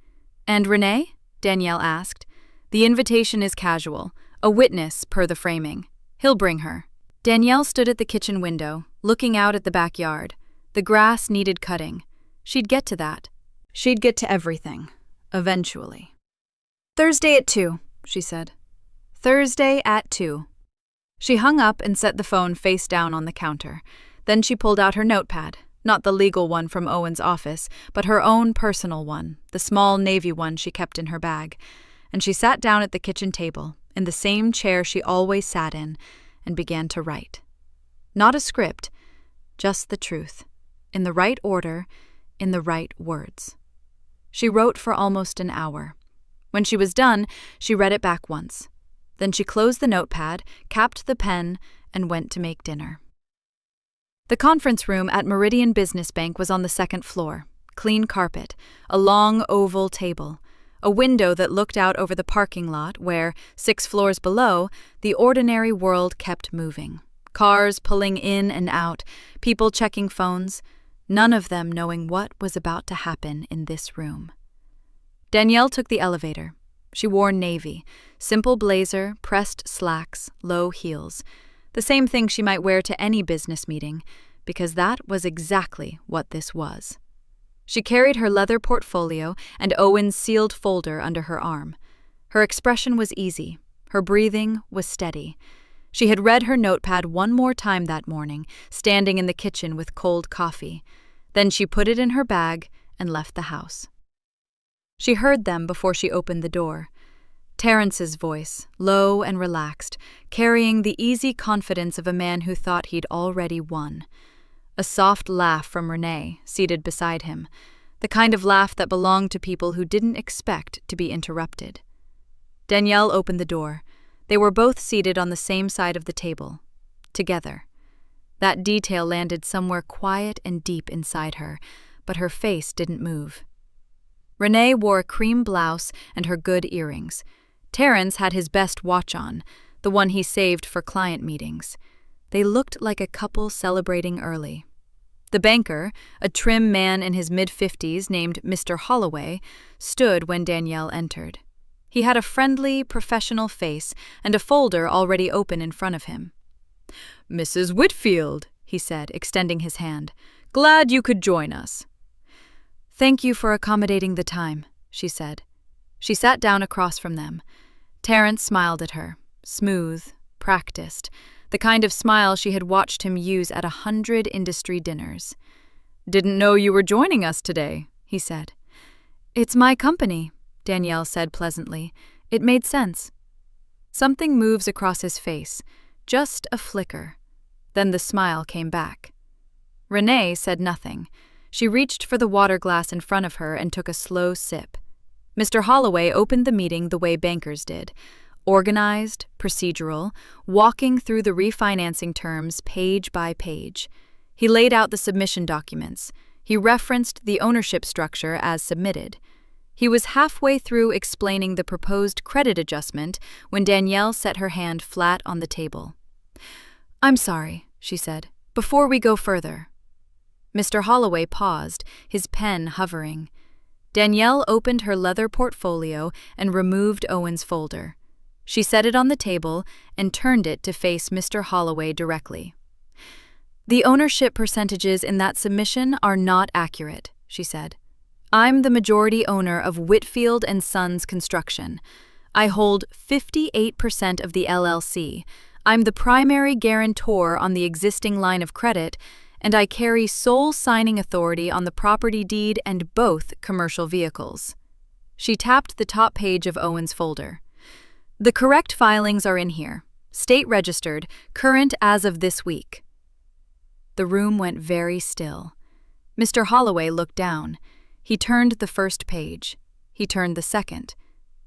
[SPEAKER 1] And Renee? Danielle asked. The invitation is casual, a witness per the framing. He'll bring her. Danielle stood at the kitchen window, looking out at the backyard. The grass needed cutting. She'd get to that. She'd get to everything. Eventually. Thursday at 2, she said. Thursday at 2. She hung up and set the phone face down on the counter. Then she pulled out her notepad, not the legal one from Owen's office, but her own personal one, the small navy one she kept in her bag. And she sat down at the kitchen table, in the same chair she always sat in, and began to write. Not a script, just the truth, in the right order, in the right words. She wrote for almost an hour. When she was done, she read it back once. Then she closed the notepad, capped the pen, and went to make dinner. The conference room at Meridian Business Bank was on the 2nd floor. Clean carpet, a long oval table, a window that looked out over the parking lot where, 6 floors below, the ordinary world kept moving. Cars pulling in and out, people checking phones, none of them knowing what was about to happen in this room. Danielle took the elevator. She wore navy, simple blazer, pressed slacks, low heels. The same thing she might wear to any business meeting, because that was exactly what this was. She carried her leather portfolio and Owen's sealed folder under her arm. Her expression was easy. Her breathing was steady. She had read her notepad one more time that morning, standing in the kitchen with cold coffee. Then she put it in her bag and left the house. She heard them before she opened the door. Terrence's voice, low and relaxed, carrying the easy confidence of a man who thought he'd already won. A soft laugh from Renee, seated beside him, the kind of laugh that belonged to people who didn't expect to be interrupted. Danielle opened the door. They were both seated on the same side of the table, together. That detail landed somewhere quiet and deep inside her, but her face didn't move. Renee wore a cream blouse and her good earrings. Terrence had his best watch on, the one he saved for client meetings. They looked like a couple celebrating early. The banker, a trim man in his mid-50s named Mr. Holloway, stood when Danielle entered. He had a friendly, professional face and a folder already open in front of him. "Mrs. Whitfield," he said, extending his hand. "Glad you could join us." "Thank you for accommodating the time," she said. She sat down across from them. Terrence smiled at her, smooth, practiced, the kind of smile she had watched him use at 100 industry dinners. "Didn't know you were joining us today," he said. "It's my company," Danielle said pleasantly. It made sense. Something moves across his face, just a flicker. Then the smile came back. Renee said nothing. She reached for the water glass in front of her and took a slow sip. Mr. Holloway opened the meeting the way bankers did, organized, procedural, walking through the refinancing terms page by page. He laid out the submission documents. He referenced the ownership structure as submitted. He was halfway through explaining the proposed credit adjustment when Danielle set her hand flat on the table. "I'm sorry," she said, "before we go further." Mr. Holloway paused, his pen hovering. Danielle opened her leather portfolio and removed Owen's folder. She set it on the table and turned it to face Mr. Holloway directly. "The ownership percentages in that submission are not accurate," she said. "I'm the majority owner of Whitfield & Sons Construction. I hold 58% of the LLC. I'm the primary guarantor on the existing line of credit, and I carry sole signing authority on the property deed and both commercial vehicles." She tapped the top page of Owen's folder. "The correct filings are in here. State registered, current as of this week." The room went very still. Mr. Holloway looked down. He turned the first page. He turned the second.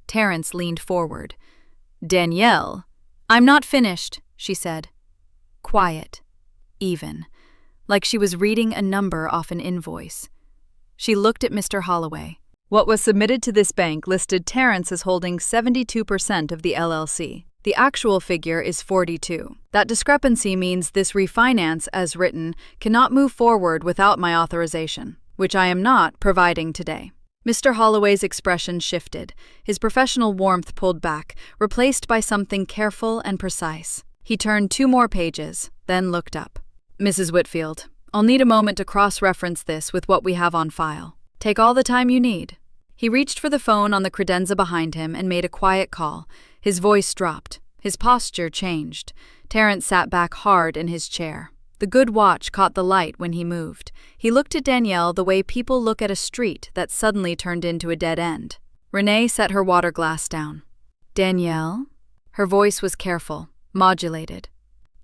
[SPEAKER 1] Terrence leaned forward. "Danielle." "I'm not finished," she said. Quiet. Even. Like she was reading a number off an invoice. She looked at Mr. Holloway. "What was submitted to this bank listed Terrence as holding 72% of the LLC. The actual figure is 42. That discrepancy means this refinance, as written, cannot move forward without my authorization, which I am not providing today." Mr. Holloway's expression shifted, his professional warmth pulled back, replaced by something careful and precise. He turned 2 more pages, then looked up. "Mrs. Whitfield, I'll need a moment to cross-reference this with what we have on file. Take all the time you need." He reached for the phone on the credenza behind him and made a quiet call. His voice dropped. His posture changed. Terrence sat back hard in his chair. The good watch caught the light when he moved. He looked at Danielle the way people look at a street that suddenly turned into a dead end. Renee set her water glass down. "Danielle?" Her voice was careful, modulated.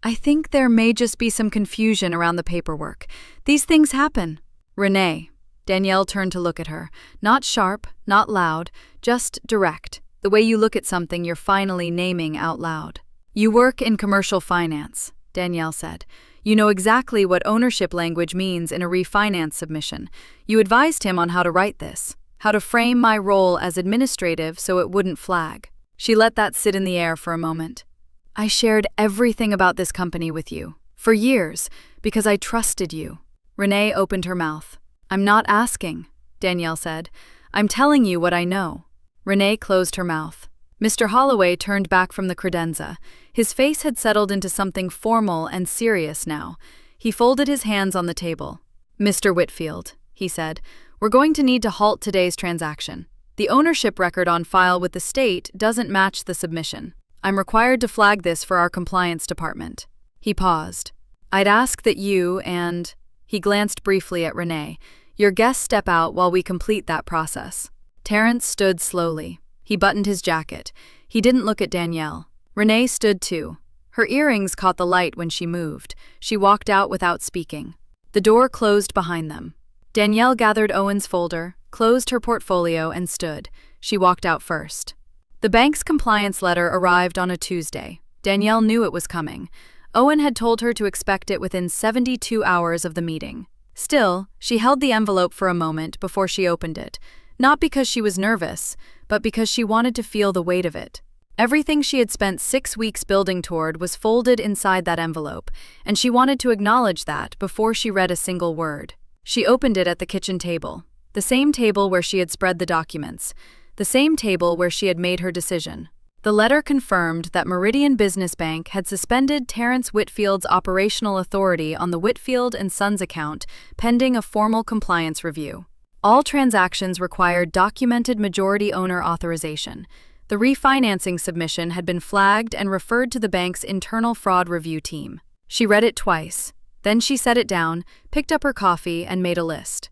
[SPEAKER 1] "I think there may just be some confusion around the paperwork. These things happen." "Renee." Danielle turned to look at her. Not sharp, not loud, just direct. The way you look at something you're finally naming out loud. "You work in commercial finance," Danielle said. "You know exactly what ownership language means in a refinance submission. You advised him on how to write this, how to frame my role as administrative so it wouldn't flag." She let that sit in the air for a moment. "I shared everything about this company with you, for years, because I trusted you." Renee opened her mouth. "I'm not asking," Danielle said. "I'm telling you what I know." Renee closed her mouth. Mr. Holloway turned back from the credenza. His face had settled into something formal and serious now. He folded his hands on the table. "Mr. Whitfield," he said, "we're going to need to halt today's transaction. The ownership record on file with the state doesn't match the submission. I'm required to flag this for our compliance department." He paused. "I'd ask that you and—" He glanced briefly at Renee. "Your guests step out while we complete that process." Terrence stood slowly. He buttoned his jacket. He didn't look at Danielle. Renee stood too. Her earrings caught the light when she moved. She walked out without speaking. The door closed behind them. Danielle gathered Owen's folder, closed her portfolio, and stood. She walked out first. The bank's compliance letter arrived on a Tuesday. Danielle knew it was coming. Owen had told her to expect it within 72 hours of the meeting. Still, she held the envelope for a moment before she opened it. Not because she was nervous, but because she wanted to feel the weight of it. Everything she had spent 6 weeks building toward was folded inside that envelope, and she wanted to acknowledge that before she read a single word. She opened it at the kitchen table, the same table where she had spread the documents, the same table where she had made her decision. The letter confirmed that Meridian Business Bank had suspended Terrence Whitfield's operational authority on the Whitfield & Sons account pending a formal compliance review. All transactions required documented majority owner authorization. The refinancing submission had been flagged and referred to the bank's internal fraud review team. She read it twice. Then she set it down, picked up her coffee, and made a list.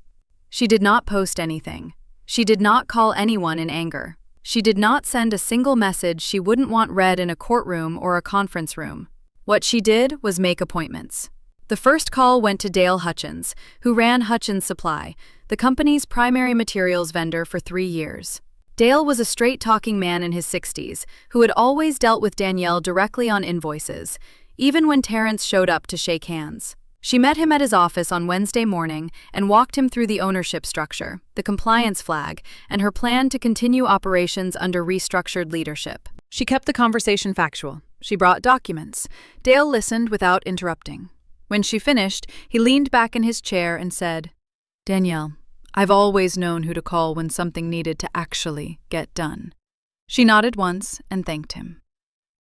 [SPEAKER 1] She did not post anything. She did not call anyone in anger. She did not send a single message she wouldn't want read in a courtroom or a conference room. What she did was make appointments. The first call went to Dale Hutchins, who ran Hutchins Supply, the company's primary materials vendor for 3 years. Dale was a straight-talking man in his 60s who had always dealt with Danielle directly on invoices, even when Terrence showed up to shake hands. She met him at his office on Wednesday morning and walked him through the ownership structure, the compliance flag, and her plan to continue operations under restructured leadership. She kept the conversation factual. She brought documents. Dale listened without interrupting. When she finished, he leaned back in his chair and said, "Danielle, I've always known who to call when something needed to actually get done." She nodded once and thanked him.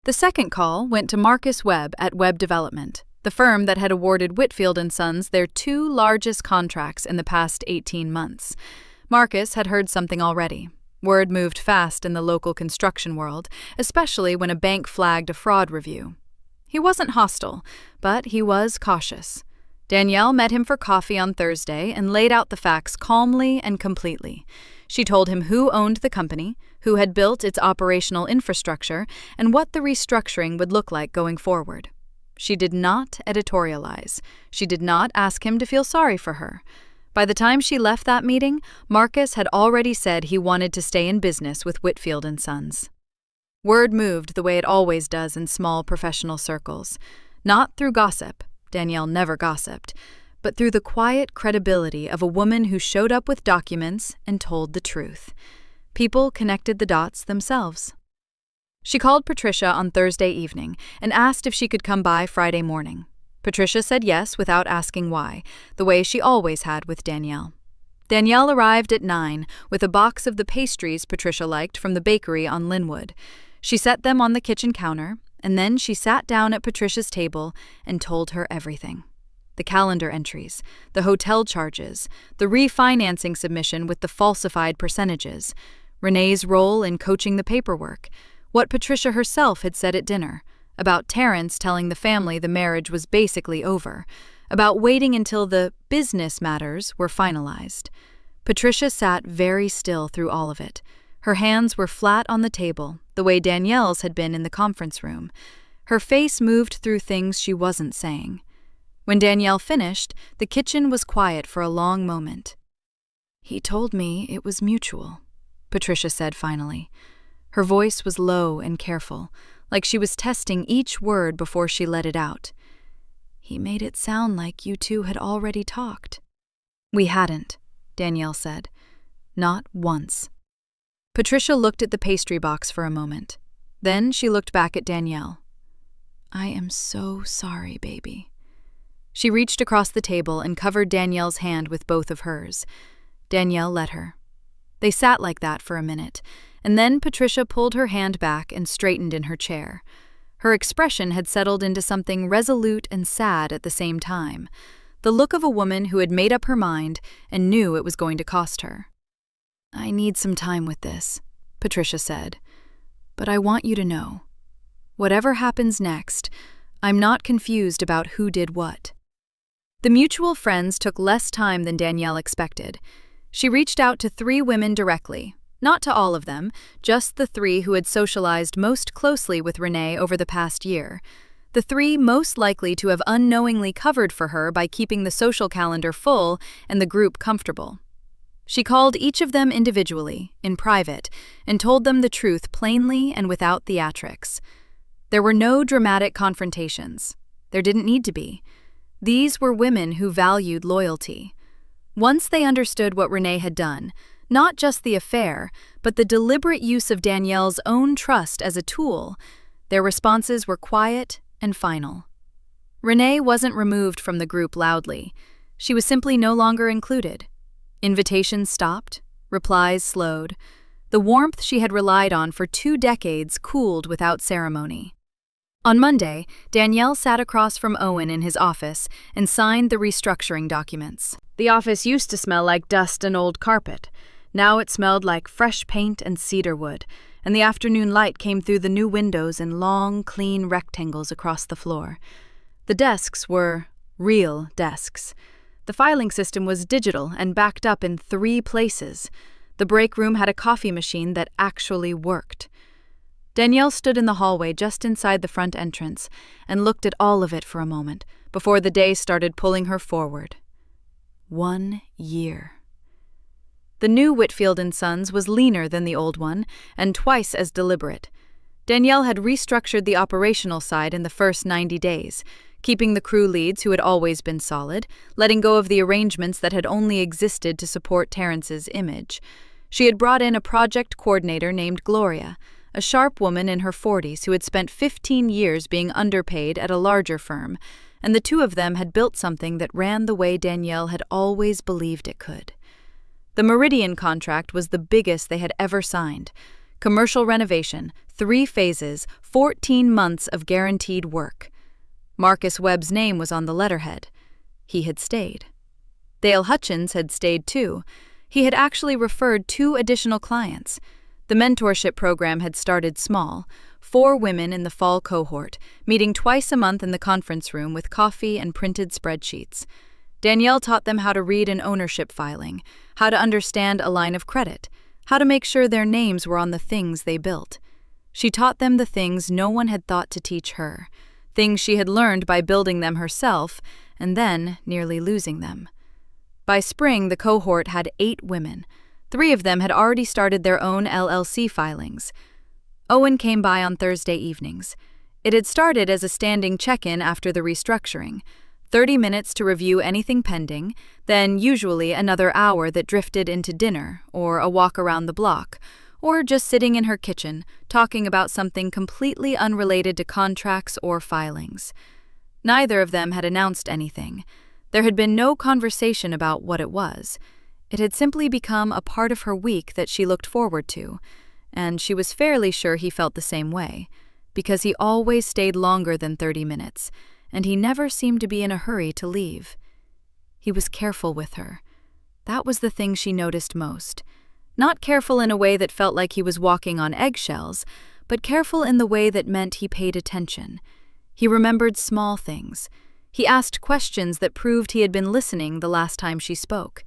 [SPEAKER 1] The second call went to Marcus Webb at Webb Development, the firm that had awarded Whitfield & Sons their 2 largest contracts in the past 18 months. Marcus had heard something already. Word moved fast in the local construction world, especially when a bank flagged a fraud review. He wasn't hostile, but he was cautious. Danielle met him for coffee on Thursday and laid out the facts calmly and completely. She told him who owned the company, who had built its operational infrastructure, and what the restructuring would look like going forward. She did not editorialize. She did not ask him to feel sorry for her. By the time she left that meeting, Marcus had already said he wanted to stay in business with Whitfield & Sons. Word moved the way it always does in small professional circles, not through gossip. Danielle never gossiped, but through the quiet credibility of a woman who showed up with documents and told the truth. People connected the dots themselves. She called Patricia on Thursday evening and asked if she could come by Friday morning. Patricia said yes without asking why, the way she always had with Danielle. Danielle arrived at 9 with a box of the pastries Patricia liked from the bakery on Linwood. She set them on the kitchen counter, and then she sat down at Patricia's table and told her everything. The calendar entries, the hotel charges, the refinancing submission with the falsified percentages, Renee's role in coaching the paperwork, what Patricia herself had said at dinner, about Terrence telling the family the marriage was basically over, about waiting until the business matters were finalized. Patricia sat very still through all of it. Her hands were flat on the table, the way Danielle's had been in the conference room. Her face moved through things she wasn't saying. When Danielle finished, the kitchen was quiet for a long moment. "He told me it was mutual," Patricia said finally. Her voice was low and careful, like she was testing each word before she let it out. "He made it sound like you two had already talked." "We hadn't," Danielle said. "Not once." Patricia looked at the pastry box for a moment. Then she looked back at Danielle. "I am so sorry, baby." She reached across the table and covered Danielle's hand with both of hers. Danielle let her. They sat like that for a minute, and then Patricia pulled her hand back and straightened in her chair. Her expression had settled into something resolute and sad at the same time, the look of a woman who had made up her mind and knew it was going to cost her. "I need some time with this," Patricia said, "but I want you to know. Whatever happens next, I'm not confused about who did what." The mutual friends took less time than Danielle expected. She reached out to 3 women directly, not to all of them, just the 3 who had socialized most closely with Renee over the past year, the 3 most likely to have unknowingly covered for her by keeping the social calendar full and the group comfortable. She called each of them individually, in private, and told them the truth plainly and without theatrics. There were no dramatic confrontations. There didn't need to be. These were women who valued loyalty. Once they understood what Renee had done, Not just the affair, but the deliberate use of Danielle's own trust as a tool. Their responses were quiet and final. Renee wasn't removed from the group loudly. She was simply no longer included. Invitations stopped, replies slowed. The warmth she had relied on for 2 decades cooled without ceremony. On Monday, Danielle sat across from Owen in his office and signed the restructuring documents. The office used to smell like dust and old carpet. Now it smelled like fresh paint and cedar wood, and the afternoon light came through the new windows in long, clean rectangles across the floor. The desks were real desks. The filing system was digital and backed up in 3 places. The break room had a coffee machine that actually worked. Danielle stood in the hallway just inside the front entrance and looked at all of it for a moment before the day started pulling her forward. 1 year. The new Whitfield & Sons was leaner than the old one and twice as deliberate. Danielle had restructured the operational side in the first 90 days, keeping the crew leads who had always been solid, letting go of the arrangements that had only existed to support Terrence's image. She had brought in a project coordinator named Gloria, a sharp woman in her 40s who had spent 15 years being underpaid at a larger firm, and the two of them had built something that ran the way Danielle had always believed it could. The Meridian contract was the biggest they had ever signed. Commercial renovation, 3 phases, 14 months of guaranteed work. Marcus Webb's name was on the letterhead. He had stayed. Dale Hutchins had stayed too. He had actually referred 2 additional clients. The mentorship program had started small, 4 women in the fall cohort, meeting twice a month in the conference room with coffee and printed spreadsheets. Danielle taught them how to read an ownership filing, how to understand a line of credit, how to make sure their names were on the things they built. She taught them the things no one had thought to teach her, things she had learned by building them herself and then nearly losing them. By spring, the cohort had 8 women. 3 of them had already started their own LLC filings. Owen came by on Thursday evenings. It had started as a standing check-in after the restructuring, 30 minutes to review anything pending, then usually another hour that drifted into dinner or a walk around the block, or just sitting in her kitchen talking about something completely unrelated to contracts or filings. Neither of them had announced anything. There had been no conversation about what it was. It had simply become a part of her week that she looked forward to, and she was fairly sure he felt the same way, because he always stayed longer than 30 minutes, and he never seemed to be in a hurry to leave. He was careful with her. That was the thing she noticed most. Not careful in a way that felt like he was walking on eggshells, but careful in the way that meant he paid attention. He remembered small things. He asked questions that proved he had been listening the last time she spoke.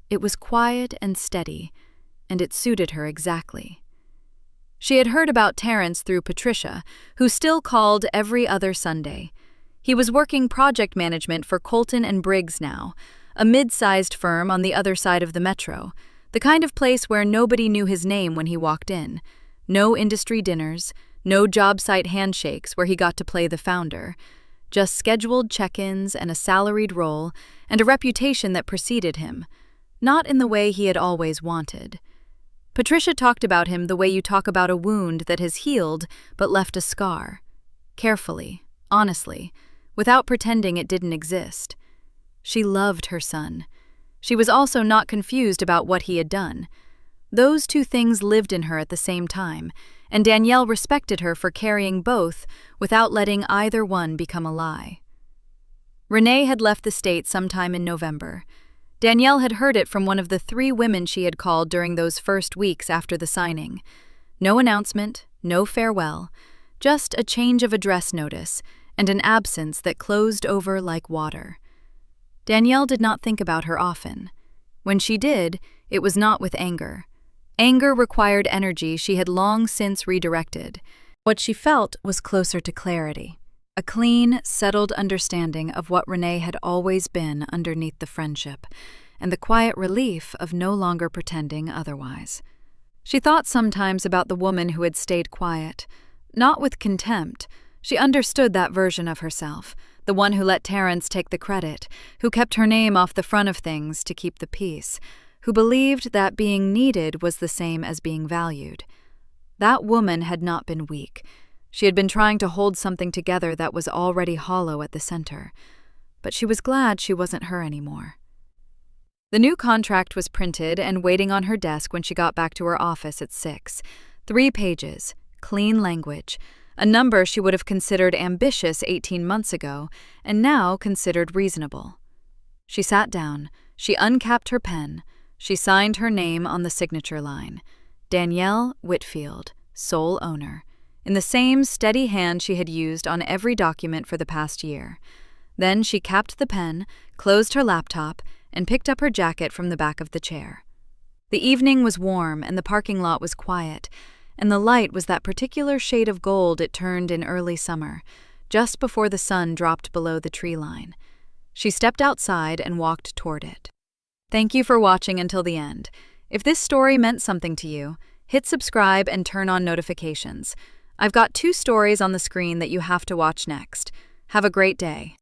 [SPEAKER 1] It was quiet and steady, and it suited her exactly. She had heard about Terrence through Patricia, who still called every other Sunday. He was working project management for Colton and Briggs now, a mid-sized firm on the other side of the metro, the kind of place where nobody knew his name when he walked in. No industry dinners, no job site handshakes where he got to play the founder. Just scheduled check-ins and a salaried role and a reputation that preceded him, not in the way he had always wanted. Patricia talked about him the way you talk about a wound that has healed but left a scar. Carefully, honestly, without pretending it didn't exist. She loved her son. She was also not confused about what he had done. Those 2 things lived in her at the same time, and Danielle respected her for carrying both without letting either one become a lie. Renee had left the state sometime in November. Danielle had heard it from one of the 3 women she had called during those first weeks after the signing. No announcement, no farewell, just a change of address notice and an absence that closed over like water. Danielle did not think about her often. When she did, it was not with anger. Anger required energy she had long since redirected. What she felt was closer to clarity, a clean, settled understanding of what Renee had always been underneath the friendship, and the quiet relief of no longer pretending otherwise. She thought sometimes about the woman who had stayed quiet, not with contempt. She understood that version of herself, the one who let Terrence take the credit, who kept her name off the front of things to keep the peace, who believed that being needed was the same as being valued. That woman had not been weak. She had been trying to hold something together that was already hollow at the center. But she was glad she wasn't her anymore. The new contract was printed and waiting on her desk when she got back to her office at 6. 3 pages, clean language, a number she would have considered ambitious 18 months ago and now considered reasonable. She sat down, she uncapped her pen, she signed her name on the signature line. Danielle Whitfield, sole owner, in the same steady hand she had used on every document for the past year. Then she capped the pen, closed her laptop, and picked up her jacket from the back of the chair. The evening was warm and the parking lot was quiet, and the light was that particular shade of gold it turned in early summer, just before the sun dropped below the tree line. She stepped outside and walked toward it. Thank you for watching until the end. If this story meant something to you, hit subscribe and turn on notifications. I've got 2 stories on the screen that you have to watch next. Have a great day.